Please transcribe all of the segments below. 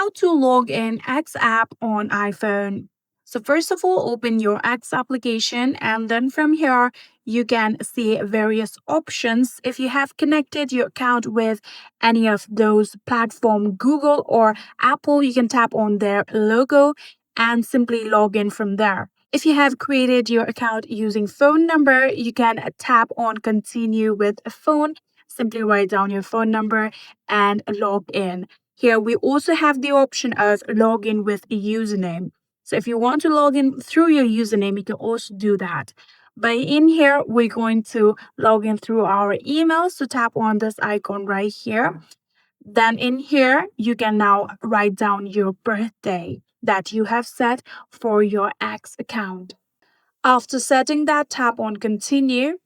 how to log in X app on iPhone. So first of all, open your X application, and then from here you can see various options. If you have connected your account with any of those platform, Google or Apple, you can tap on their logo and simply log in from there. If you have created your account using phone number, you can tap on continue with a phone. Simply write down your phone number and log in. Here we also have the option of login with a username. So if you want to log in through your username, you can also do that. But in here, we're going to log in through our email. So tap on this icon right here. Then in here, you can now write down your birthday that you have set for your X account. After setting that, tap on continue.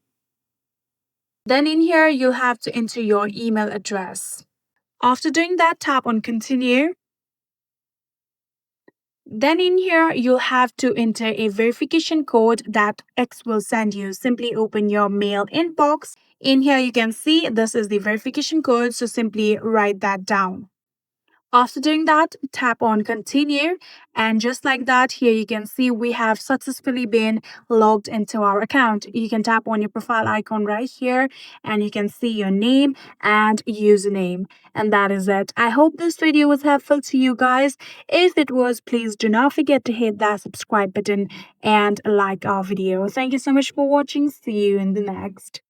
Then in here, you'll have to enter your email address. After doing that, tap on continue. Then in here, you'll have to enter a verification code that X will send you. Simply open your mail inbox. In here, you can see this is the verification code, so simply write that down. After doing that, tap on continue. And just like that, here you can see we have successfully been logged into our account. You can tap on your profile icon right here and you can see your name and username. And that is it. I hope this video was helpful to you guys. If it was, please do not forget to hit that subscribe button and like our video. Thank you so much for watching. See you in the next.